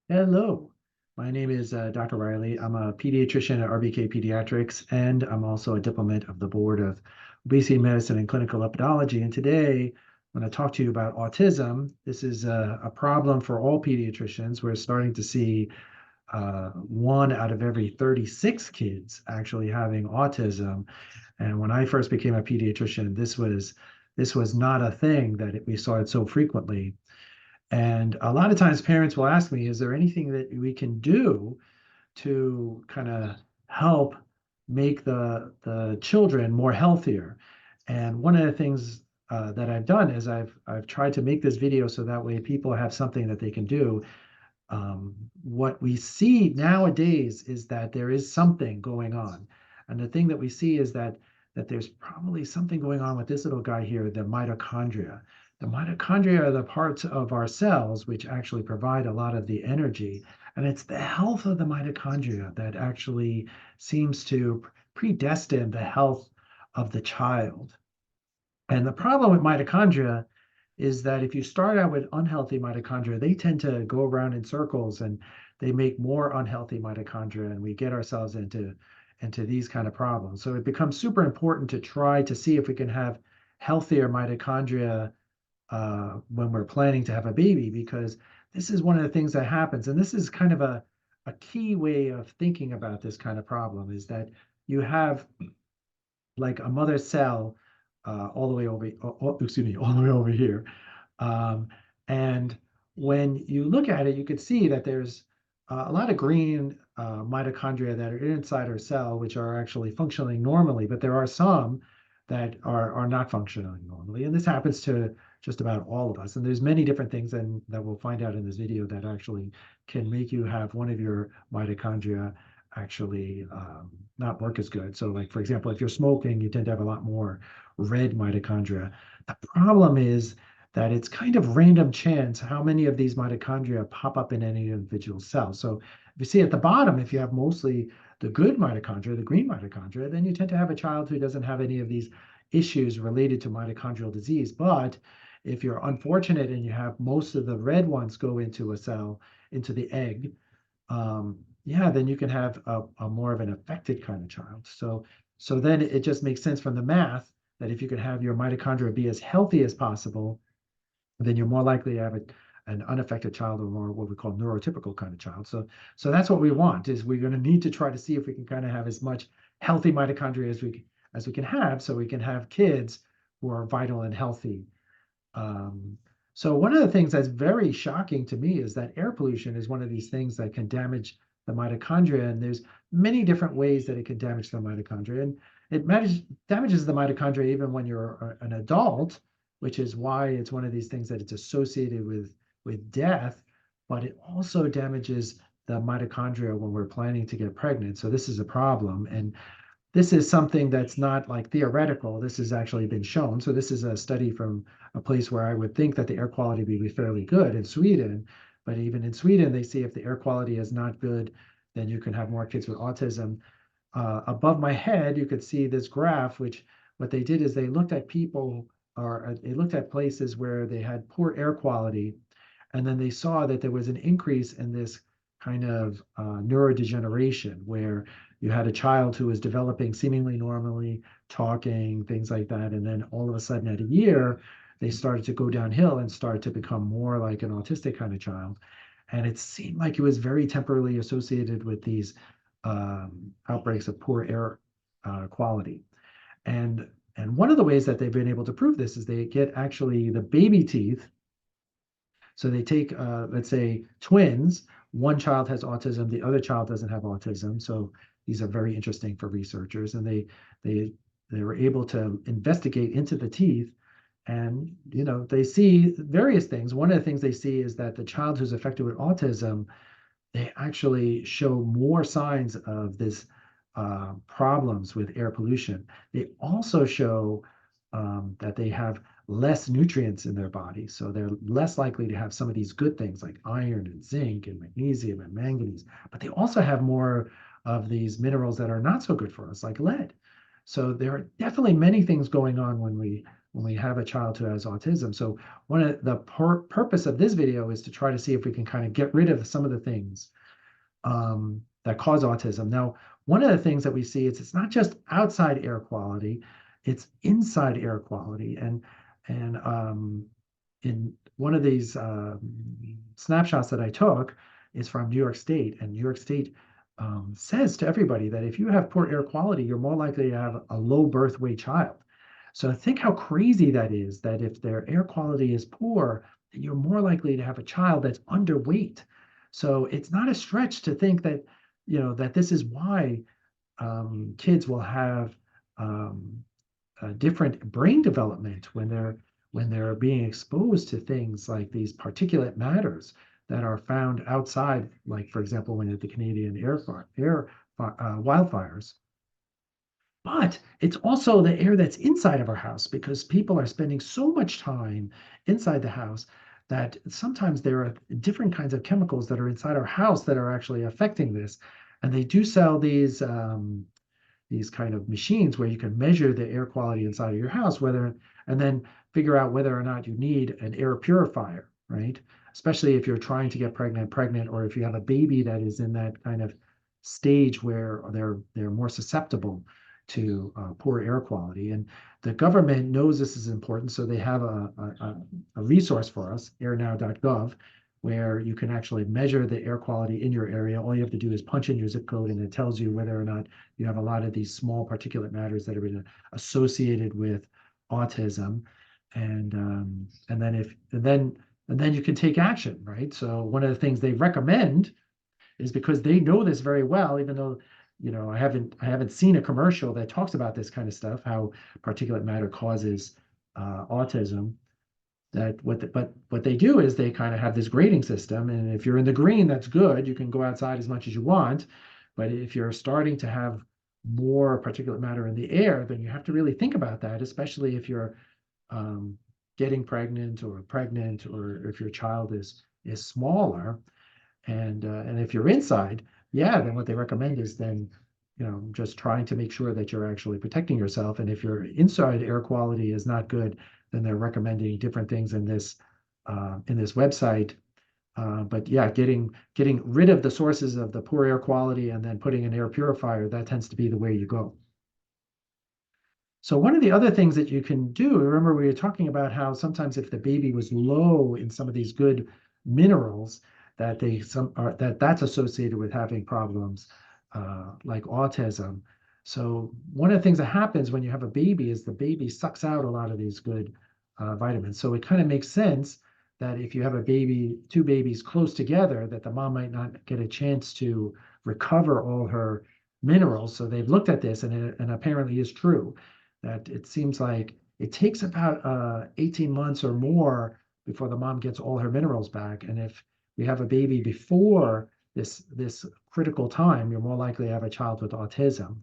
Hello, my name is Dr. Riley. I'm a pediatrician at RBK Pediatrics, and I'm also a diplomat of the Board of Obesity Medicine and Clinical Lipidology. And today, I'm going to talk to you about autism. This is a problem for all pediatricians. We're starting to see one out of every 36 kids actually having autism. And when I first became a pediatrician, this was not a thing that we saw it so frequently. And a lot of times parents will ask me, is there anything that we can do to kind of help make the children more healthier? And one of the things that I've done is I've tried to make this video so that way people have something that they can do. What we see nowadays is that there is something going on. And the thing that we see is that there's probably something going on with this little guy here, the mitochondria. The mitochondria are the parts of our cells which actually provide a lot of the energy. And it's the health of the mitochondria that actually seems to predestine the health of the child. And the problem with mitochondria is that if you start out with unhealthy mitochondria, they tend to go around in circles and they make more unhealthy mitochondria, and we get ourselves into these kind of problems. So it becomes super important to try to see if we can have healthier mitochondria when we're planning to have a baby, because this is one of the things that happens. And this is kind of a key way of thinking about this kind of problem is that you have like a mother cell all the way over, excuse me, all the way over here. Um, and when you look at it, you can see that there's a lot of green mitochondria that are inside our cell, which are actually functioning normally, but there are some that are not functioning normally. And this happens to just about all of us. And there's many different things and that we'll find out in this video that actually can make you have one of your mitochondria actually not work as good. So like, for example, if you're smoking, you tend to have a lot more red mitochondria. The problem is that it's kind of random chance how many of these mitochondria pop up in any individual cell. So if you see at the bottom, if you have mostly the good mitochondria, the green mitochondria, then you tend to have a child who doesn't have any of these issues related to mitochondrial disease. But if you're unfortunate and you have most of the red ones go into a cell, into the egg, yeah, then you can have a more of an affected kind of child. So then it just makes sense from the math that if you can have your mitochondria be as healthy as possible, then you're more likely to have an unaffected child or more what we call neurotypical kind of child. So that's what we want is we're going to need to try to see if we can kind of have as much healthy mitochondria as we can have so we can have kids who are vital and healthy. So one of the things that's very shocking to me is that air pollution is one of these things that can damage the mitochondria, and there's many different ways that it can damage the mitochondria, and damages the mitochondria even when you're an adult, which is why it's one of these things that it's associated with death, but it also damages the mitochondria when we're planning to get pregnant. So this is a problem, and this is something that's not like theoretical. This has actually been shown. So this is a study from a place where I would think that the air quality would be fairly good in Sweden. But even in Sweden, they see if the air quality is not good, then you can have more kids with autism. Above my head, you could see this graph, which what they did is they looked at people or they looked at places where they had poor air quality. And then they saw that there was an increase in this kind of neurodegeneration where you had a child who was developing seemingly normally, talking, things like that. And then all of a sudden at a year, they started to go downhill and started to become more like an autistic kind of child. And it seemed like it was very temporarily associated with these outbreaks of poor air quality. And and one of the ways that they've been able to prove this is they get actually the baby teeth. So they take, let's say, twins. One child has autism, the other child doesn't have autism. So these are very interesting for researchers, and they they were able to investigate into the teeth, and they see various things. One of the things they see is that the child who's affected with autism, they actually show more signs of this problems with air pollution. They also show that they have less nutrients in their body. So they're less likely to have some of these good things like iron and zinc and magnesium and manganese, but they also have more of these minerals that are not so good for us, like lead. So there are definitely many things going on when we when we have a child who has autism. So one of the purpose of this video is to try to see if we can kind of get rid of some of the things that cause autism. Now, one of the things that we see is it's not just outside air quality, it's inside air quality. And in one of these snapshots that I took is from New York State, and New York State says to everybody that if you have poor air quality, you're more likely to have a low birth weight child. So think how crazy that is, that if their air quality is poor, then you're more likely to have a child that's underweight. So it's not a stretch to think that, that this is why kids will have different brain development when they're being exposed to things like these particulate matters that are found outside, like for example, when at the Canadian wildfires. But it's also the air that's inside of our house because people are spending so much time inside the house that sometimes there are different kinds of chemicals that are inside our house that are actually affecting this. And they do sell these kind of machines where you can measure the air quality inside of your house, and then figure out whether or not you need an air purifier, right? Especially if you're trying to get pregnant, or if you have a baby that is in that kind of stage where they're more susceptible to poor air quality. And the government knows this is important, so they have a resource for us, airnow.gov, where you can actually measure the air quality in your area. All you have to do is punch in your zip code, and it tells you whether or not you have a lot of these small particulate matters that are associated with autism. And then you can take action, right? So one of the things they recommend is, because they know this very well, even though I haven't seen a commercial that talks about this kind of stuff, how particulate matter causes autism. But what they do is they kind of have this grading system, and if you're in the green, that's good. You can go outside as much as you want. But if you're starting to have more particulate matter in the air, then you have to really think about that, especially if you're getting pregnant, or if your child is smaller. And if you're inside, yeah, then what they recommend is then, just trying to make sure that you're actually protecting yourself. And if your inside air quality is not good, then they're recommending different things in this website. But yeah, getting rid of the sources of the poor air quality and then putting an air purifier, that tends to be the way you go. So one of the other things that you can do, remember we were talking about how sometimes if the baby was low in some of these good minerals, that's associated with having problems like autism. So one of the things that happens when you have a baby is the baby sucks out a lot of these good vitamins. So it kind of makes sense that if you have two babies close together, that the mom might not get a chance to recover all her minerals. So they've looked at this, and apparently is true, that it seems like it takes about 18 months or more before the mom gets all her minerals back. And if we have a baby before this critical time, you're more likely to have a child with autism.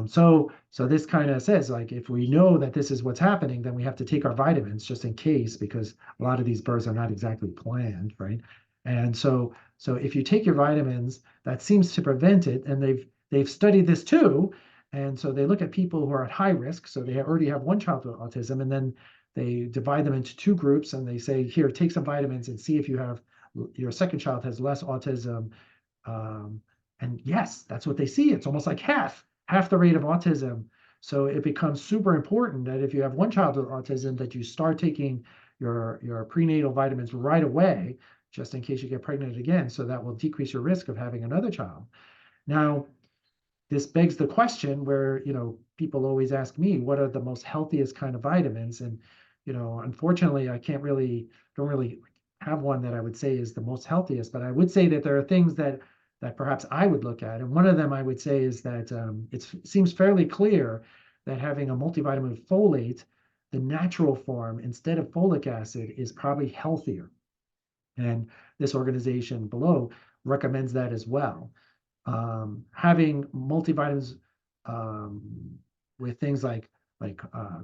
So this kind of says, like, if we know that this is what's happening, then we have to take our vitamins just in case, because a lot of these births are not exactly planned, right? And so if you take your vitamins, that seems to prevent it. And they've studied this too. And so they look at people who are at high risk. So they already have one child with autism, and then they divide them into two groups, and they say, here, take some vitamins and see if your second child has less autism. And yes, that's what they see. It's almost like half the rate of autism. So it becomes super important that if you have one child with autism, that you start taking your prenatal vitamins right away, just in case you get pregnant again. So that will decrease your risk of having another child. Now, this begs the question where, people always ask me, what are the most healthiest kind of vitamins? And, unfortunately, don't really have one that I would say is the most healthiest, but I would say that there are things that perhaps I would look at. And one of them I would say is that it seems fairly clear that having a multivitamin with folate, the natural form, instead of folic acid, is probably healthier. And this organization below recommends that as well. Having multivitamins with things like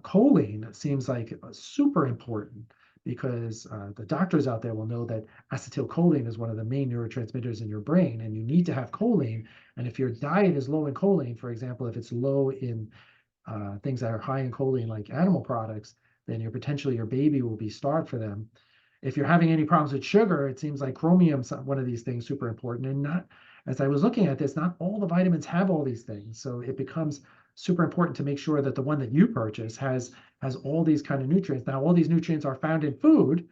choline seems like super important, because the doctors out there will know that acetylcholine is one of the main neurotransmitters in your brain, and you need to have choline. And if your diet is low in choline, for example, if it's low in things that are high in choline, like animal products, then potentially your baby will be starved for them. If you're having any problems with sugar, it seems like chromium's one of these things super important. And not, as I was looking at this, not all the vitamins have all these things. So it becomes super important to make sure that the one that you purchase has all these kind of nutrients. Now, all these nutrients are found in food.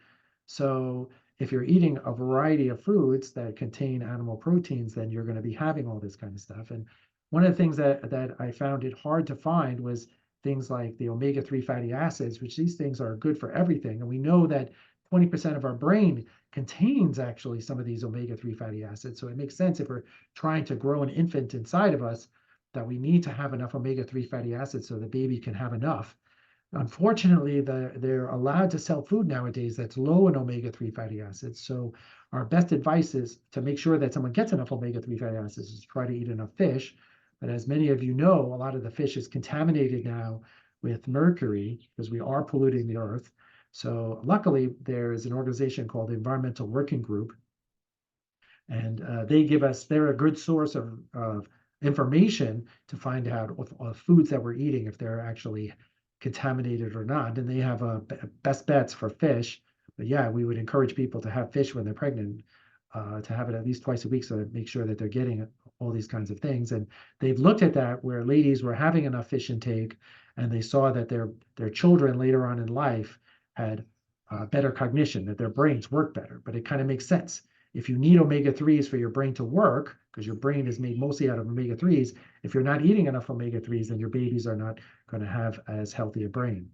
So if you're eating a variety of foods that contain animal proteins, then you're going to be having all this kind of stuff. And one of the things that I found it hard to find was things like the omega-3 fatty acids, which these things are good for everything. And we know that 20% of our brain contains actually some of these omega-3 fatty acids. So it makes sense if we're trying to grow an infant inside of us that we need to have enough omega-3 fatty acids so the baby can have enough. Unfortunately, they're allowed to sell food nowadays that's low in omega-3 fatty acids. So our best advice is to make sure that someone gets enough omega-3 fatty acids is try to eat enough fish. But as many of you know, a lot of the fish is contaminated now with mercury because we are polluting the earth. So luckily, there is an organization called the Environmental Working Group, and they're a good source of information to find out of foods that we're eating, if they're actually contaminated or not. And they have best bets for fish. But yeah, we would encourage people to have fish when they're pregnant, to have it at least twice a week so to make sure that they're getting all these kinds of things. And they've looked at that where ladies were having enough fish intake, and they saw that their children later on in life had better cognition, that their brains work better. But it kind of makes sense. If you need omega-3s for your brain to work, because your brain is made mostly out of omega-3s, if you're not eating enough omega-3s, then your babies are not going to have as healthy a brain.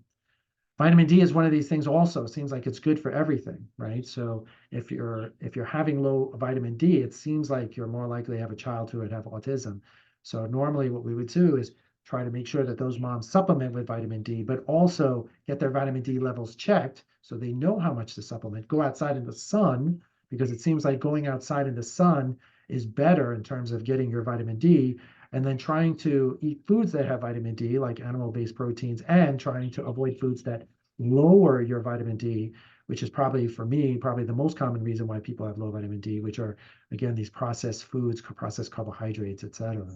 Vitamin D is one of these things also. It seems like it's good for everything, right? So if you're having low vitamin D, it seems like you're more likely to have a child who would have autism. So normally what we would do is try to make sure that those moms supplement with vitamin D, but also get their vitamin D levels checked so they know how much to supplement. Go outside in the sun, because it seems like going outside in the sun is better in terms of getting your vitamin D, and then trying to eat foods that have vitamin D, like animal-based proteins, and trying to avoid foods that lower your vitamin D, which is probably, for me, probably the most common reason why people have low vitamin D, which are, again, these processed foods, processed carbohydrates, etc.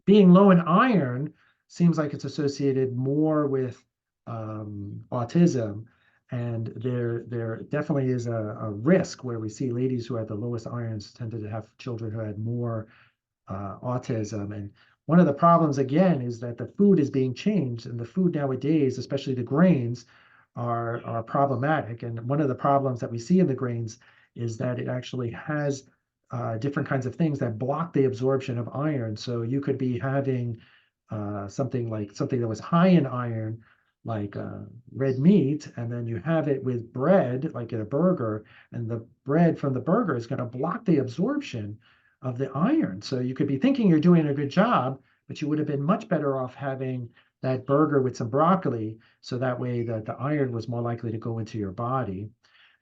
Being low in iron seems like it's associated more with autism. And there definitely is a risk where we see ladies who had the lowest irons tended to have children who had more autism. And one of the problems, again, is that the food is being changed, and the food nowadays, especially the grains, are problematic. And one of the problems that we see in the grains is that it actually has different kinds of things that block the absorption of iron. So you could be having something that was high in iron, like red meat, and then you have it with bread, like in a burger, and the bread from the burger is going to block the absorption of the iron. So you could be thinking you're doing a good job, but you would have been much better off having that burger with some broccoli, so that way the iron was more likely to go into your body.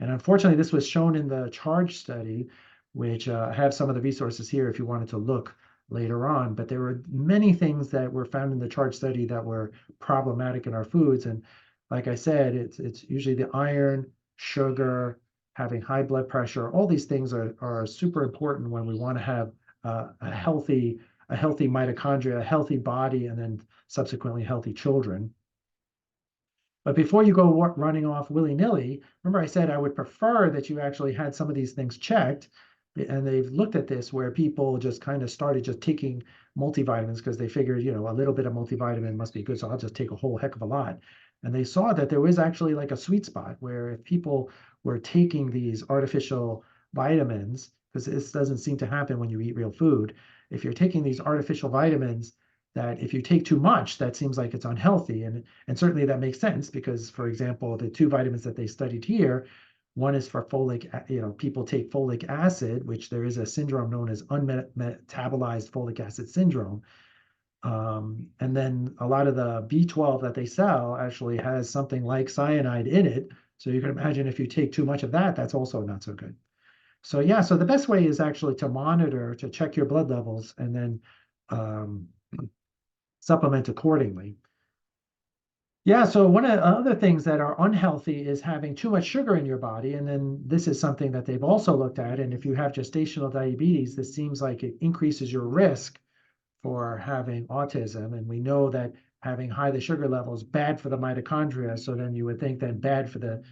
And unfortunately, this was shown in the CHARGE study, which I have some of the resources here if you wanted to look later on. But there were many things that were found in the CHARGE study that were problematic in our foods. And like I said, it's usually the iron, sugar, having high blood pressure. All these things are super important when we want to have a healthy mitochondria, a healthy body, and then subsequently healthy children. But before you go running off willy-nilly, remember I said I would prefer that you actually had some of these things checked. And they've looked at this where people just kind of started just taking multivitamins because they figured, a little bit of multivitamin must be good, so I'll just take a whole heck of a lot. And they saw that there was actually like a sweet spot where if people were taking these artificial vitamins, because this doesn't seem to happen when you eat real food, if you're taking these artificial vitamins, that if you take too much, that seems like it's unhealthy. And certainly that makes sense because, for example, the two vitamins that they studied here, one is for folic, people take folic acid, which there is a syndrome known as unmetabolized folic acid syndrome. And then a lot of the B12 that they sell actually has something like cyanide in it. So you can imagine if you take too much of that, that's also not so good. So yeah, so the best way is actually to monitor, to check your blood levels, and then supplement accordingly. Yeah, so one of the other things that are unhealthy is having too much sugar in your body. And then this is something that they've also looked at. And if you have gestational diabetes, this seems like it increases your risk for having autism. And we know that having high the sugar levels bad for the mitochondria. So then you would think then bad for the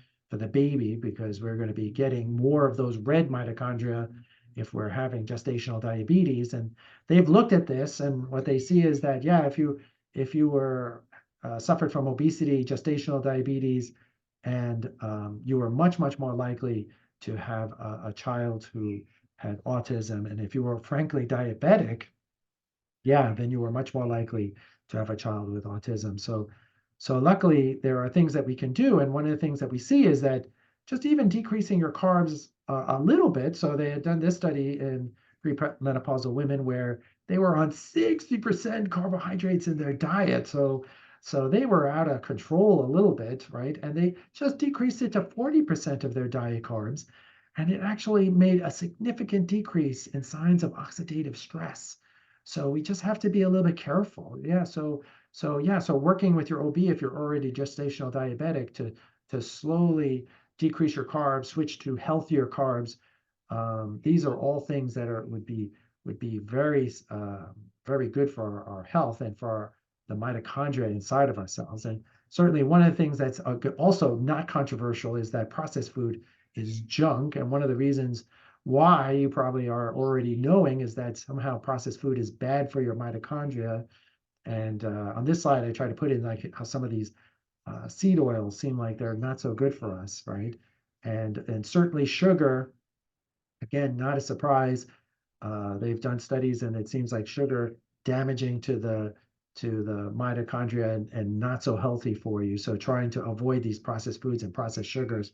baby, because we're going to be getting more of those red mitochondria if we're having gestational diabetes. And they've looked at this, and what they see is that, yeah, if you were suffered from obesity, gestational diabetes, and you were much more likely to have a child who had autism. And if you were frankly diabetic, yeah, then you were much more likely to have a child with autism. So luckily there are things that we can do. And one of the things that we see is that just even decreasing your carbs a little bit. So they had done this study in premenopausal women where they were on 60% carbohydrates in their diet. So they were out of control a little bit, right? And they just decreased it to 40% of their diet carbs. And it actually made a significant decrease in signs of oxidative stress. So we just have to be a little bit careful. Yeah. So working with your OB if you're already gestational diabetic to slowly decrease your carbs, switch to healthier carbs. These are all things that would be very good for our health and for the mitochondria inside of our cells. And certainly one of the things that's also not controversial is that processed food is junk. And one of the reasons why you probably are already knowing is that somehow processed food is bad for your mitochondria. And on this slide, I try to put in like how some of these seed oils seem like they're not so good for us, right? And certainly sugar, again, not a surprise. They've done studies, and it seems like sugar damaging to the mitochondria and not so healthy for you. So trying to avoid these processed foods and processed sugars,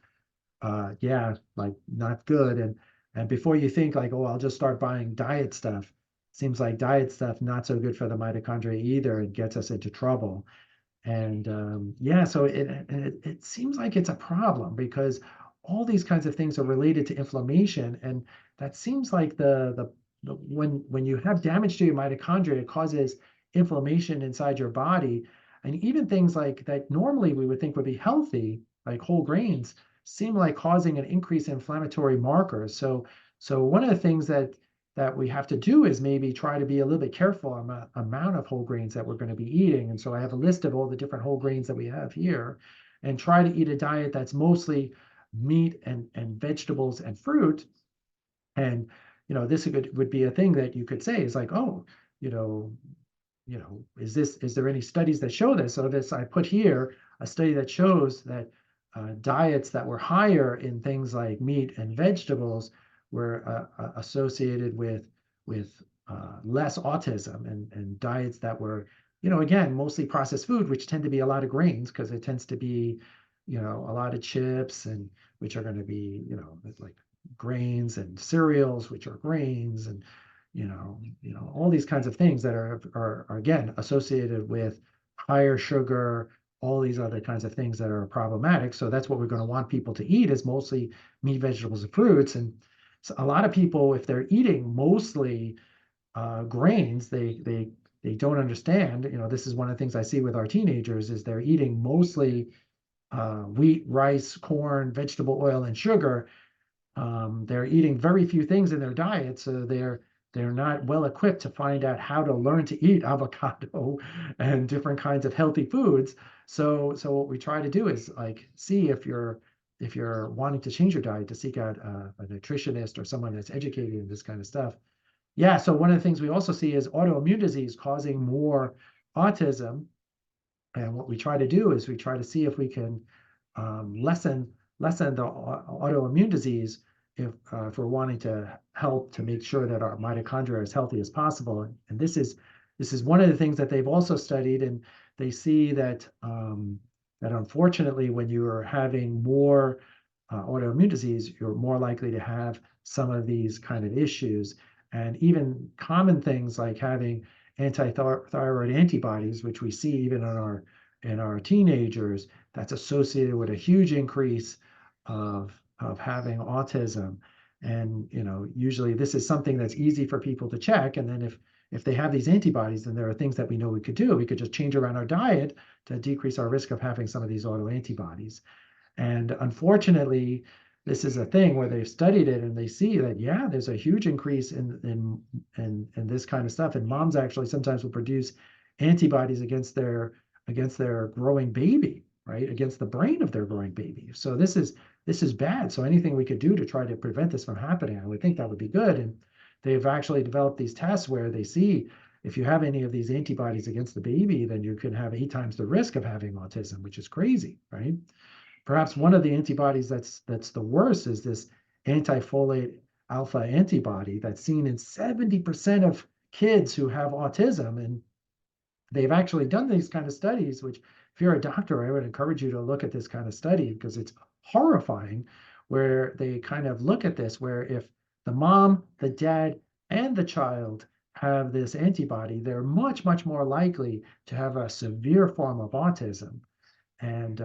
yeah, like not good. And before you think like, oh, I'll just start buying diet stuff, seems like diet stuff not so good for the mitochondria either. It gets us into trouble. And yeah, so it seems like it's a problem because all these kinds of things are related to inflammation, and that seems like the when you have damage to your mitochondria, it causes inflammation inside your body, and even things like that normally we would think would be healthy, like whole grains, seem like causing an increase in inflammatory markers. So one of the things that we have to do is maybe try to be a little bit careful on the amount of whole grains that we're going to be eating. And so I have a list of all the different whole grains that we have here, and try to eat a diet that's mostly meat and vegetables and fruit. And this would be a thing that you could say is like, oh, you know, is there any studies that show this? So this I put here a study that shows that diets that were higher in things like meat and vegetables were associated with less autism, and diets that were, again, mostly processed food, which tend to be a lot of grains because it tends to be, a lot of chips, and which are going to be, like grains, and cereals, which are grains, and all these kinds of things that are again associated with higher sugar, all these other kinds of things that are problematic. So that's what we're going to want people to eat is mostly meat, vegetables, and fruits. And so a lot of people, if they're eating mostly grains, they don't understand. This is one of the things I see with our teenagers is they're eating mostly wheat, rice, corn, vegetable oil, and sugar. They're eating very few things in their diet, so they're not well equipped to find out how to learn to eat avocado and different kinds of healthy foods. So what we try to do is like see if you're wanting to change your diet to seek out a nutritionist or someone that's educated in this kind of stuff. Yeah, so one of the things we also see is autoimmune disease causing more autism. And what we try to do is we try to see if we can lessen the autoimmune disease if we're wanting to help to make sure that our mitochondria are as healthy as possible. And this is one of the things that they've also studied, and they see that that unfortunately, when you are having more autoimmune disease, you're more likely to have some of these kind of issues, and even common things like having anti-thyroid antibodies, which we see even in our teenagers, that's associated with a huge increase of having autism. And usually this is something that's easy for people to check. And then if they have these antibodies, then there are things that we know we could do. We could just change around our diet to decrease our risk of having some of these autoantibodies. And unfortunately, this is a thing where they've studied it and they see that, yeah, there's a huge increase in this kind of stuff. And moms actually sometimes will produce antibodies against their against their growing baby, right? Against the brain of their growing baby. So this is bad. So anything we could do to try to prevent this from happening, I would think that would be good. And they've actually developed these tests where they see if you have any of these antibodies against the baby, then you can have 8 times the risk of having autism, which is crazy, right? Perhaps one of the antibodies that's the worst is this anti-folate alpha antibody that's seen in 70% of kids who have autism. And they've actually done these kind of studies, which if you're a doctor, I would encourage you to look at this kind of study because it's horrifying, where they kind of look at this, where if the mom, the dad, and the child have this antibody, they're much, much more likely to have a severe form of autism. And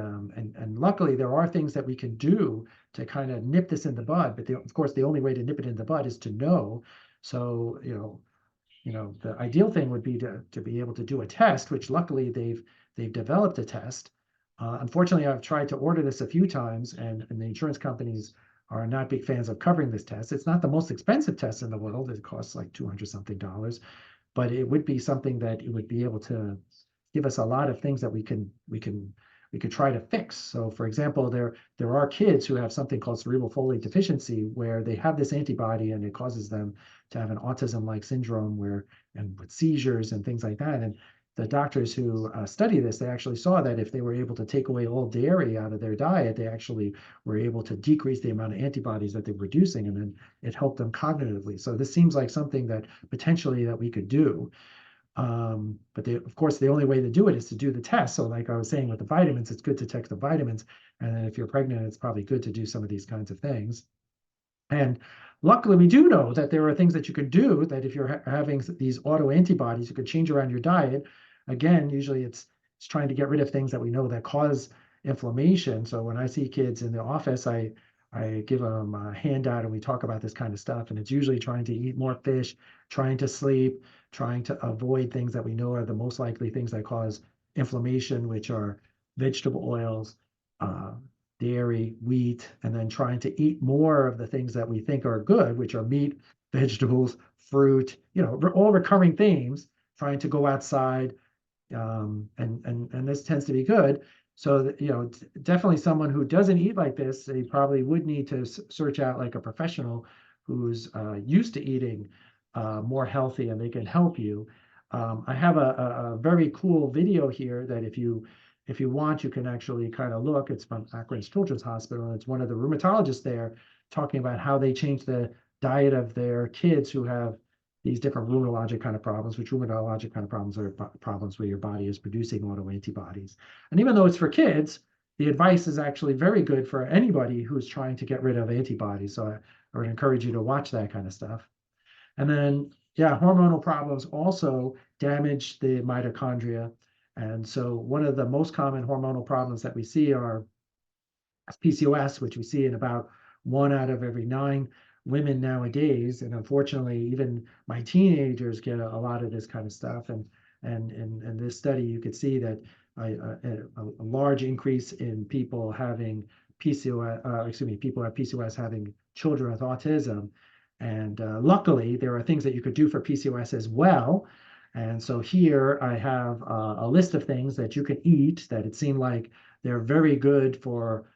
luckily, there are things that we can do to kind of nip this in the bud. But of course, the only way to nip it in the bud is to know. So, the ideal thing would be to be able to do a test, which luckily they've developed a test. Unfortunately, I've tried to order this a few times, and the insurance companies are not big fans of covering this test. It's not the most expensive test in the world. It costs like 200 something dollars, but it would be something that it would be able to give us a lot of things that we could try to fix. So, for example, there are kids who have something called cerebral folate deficiency, where they have this antibody and it causes them to have an autism-like syndrome, and with seizures and things like that. And the doctors who study this, they actually saw that if they were able to take away all dairy out of their diet, they actually were able to decrease the amount of antibodies that they're producing, and then it helped them cognitively. So this seems like something that potentially that we could do. But of course, the only way to do it is to do the test. So like I was saying with the vitamins, it's good to take the vitamins. And then if you're pregnant, it's probably good to do some of these kinds of things. And luckily, we do know that there are things that you could do that if you're having these autoantibodies, you could change around your diet. Again, usually it's trying to get rid of things that we know that cause inflammation. So when I see kids in the office, I give them a handout and we talk about this kind of stuff. And it's usually trying to eat more fish, trying to sleep, trying to avoid things that we know are the most likely things that cause inflammation, which are vegetable oils, uh, dairy, wheat, and then trying to eat more of the things that we think are good, which are meat, vegetables, fruit, all recurring themes, trying to go outside. And this tends to be good. So that, definitely someone who doesn't eat like this, they probably would need to search out like a professional who's used to eating more healthy, and they can help you. I have a very cool video here that if you want, you can actually kind of look. It's from Akron's Children's Hospital, and it's one of the rheumatologists there talking about how they change the diet of their kids who have these different rheumatologic kind of problems, which rheumatologic kind of problems are problems where your body is producing autoantibodies. And even though it's for kids, the advice is actually very good for anybody who's trying to get rid of antibodies. So I would encourage you to watch that kind of stuff. And then, yeah, hormonal problems also damage the mitochondria. And so one of the most common hormonal problems that we see are PCOS, which we see in about 1 out of every 9 women nowadays. And unfortunately, even my teenagers get a lot of this kind of stuff. And in this study, you could see that a large increase in people having PCOS, people who have PCOS having children with autism. And luckily, there are things that you could do for PCOS as well. And so here I have a list of things that you can eat that it seemed like they're very good for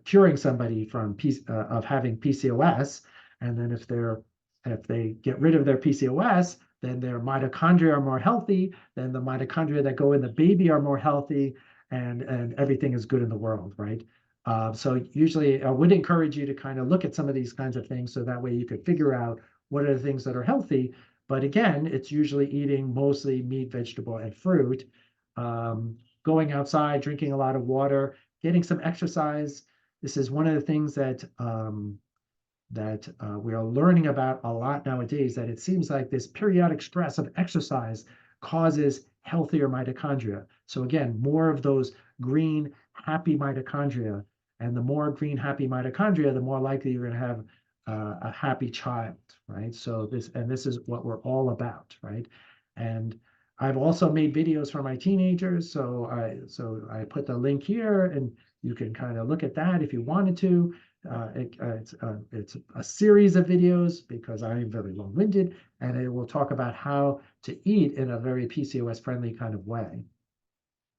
curing somebody of having PCOS. And then if they get rid of their PCOS, then their mitochondria are more healthy. Then the mitochondria that go in the baby are more healthy, and everything is good in the world, right? So usually I would encourage you to kind of look at some of these kinds of things so that way you could figure out what are the things that are healthy. But again, it's usually eating mostly meat, vegetable, and fruit, going outside, drinking a lot of water, getting some exercise. This is one of the things that we are learning about a lot nowadays, that it seems like this periodic stress of exercise causes healthier mitochondria. So again, more of those green, happy mitochondria. And the more green, happy mitochondria, the more likely you're going to have a happy child, right? So this is what we're all about, right? And I've also made videos for my teenagers. So I put the link here, and you can kind of look at that if you wanted to. It's a series of videos because I am very long-winded, and it will talk about how to eat in a very PCOS friendly kind of way.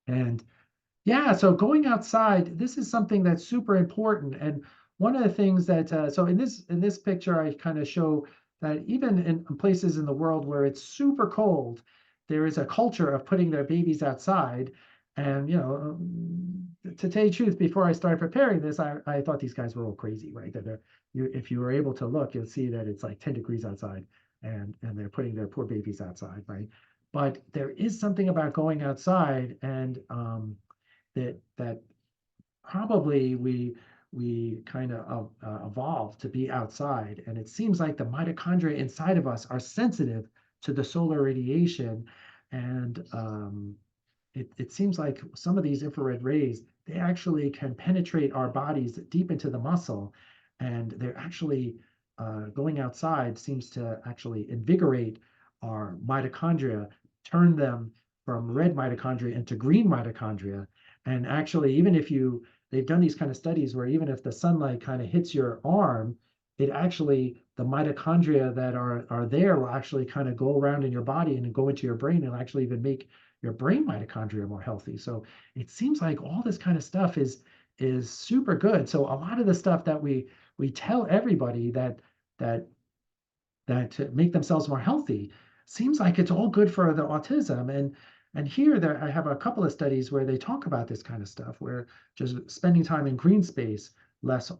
And yeah, so going outside, this is something that's super important. And one of the things that so in this picture, I kind of show that even in places in the world where it's super cold, there is a culture of putting their babies outside. And to tell you the truth, before I started preparing this, I thought these guys were all crazy, right? If you were able to look, you'll see that it's like 10 degrees outside, and they're putting their poor babies outside, right? But there is something about going outside, and that probably we kind of evolved to be outside, and it seems like the mitochondria inside of us are sensitive to the solar radiation, and it seems like some of these infrared rays, they actually can penetrate our bodies deep into the muscle, and they're actually going outside seems to actually invigorate our mitochondria, turn them from red mitochondria into green mitochondria. And actually, even if you, they've done these kind of studies where even if the sunlight kind of hits your arm, it actually, the mitochondria that are there will actually kind of go around in your body and go into your brain and actually even make your brain mitochondria more healthy. So it seems like all this kind of stuff is super good. So a lot of the stuff that we tell everybody that that to make themselves more healthy seems like it's all good for the autism. And here there I have a couple of studies where they talk about this kind of stuff, where just spending time in green space less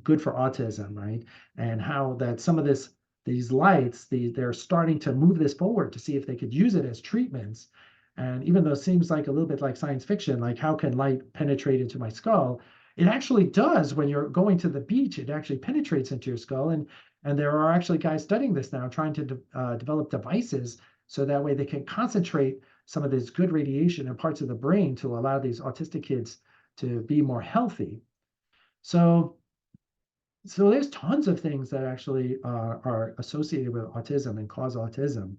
good for autism, right? And how that some of these lights, they're starting to move this forward to see if they could use it as treatments. And even though it seems like a little bit like science fiction, like how can light penetrate into my skull? It actually does. When you're going to the beach, it actually penetrates into your skull. And there are actually guys studying this now, trying to develop devices so that way they can concentrate some of this good radiation in parts of the brain to allow these autistic kids to be more healthy. So, so there's tons of things that actually are associated with autism and cause autism.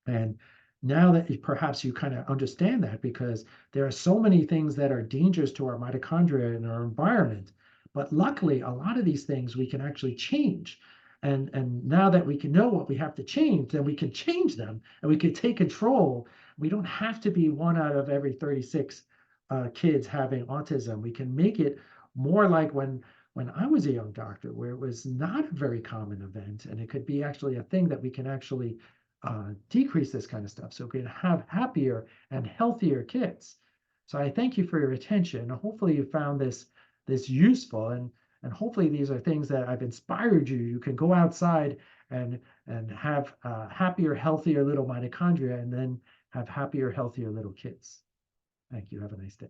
And now that perhaps you kind of understand that, because there are so many things that are dangerous to our mitochondria and our environment. But luckily, a lot of these things we can actually change. And now that we can know what we have to change, then we can change them and we can take control. We don't have to be one out of every 36 kids having autism. We can make it more like when I was a young doctor, where it was not a very common event, and it could be actually a thing that we can actually decrease this kind of stuff so we can have happier and healthier kids. So I thank you for your attention. Hopefully you found this useful, and hopefully these are things that I've inspired you. You can go outside and have happier, healthier little mitochondria, and then have happier, healthier little kids. Thank you. Have a nice day.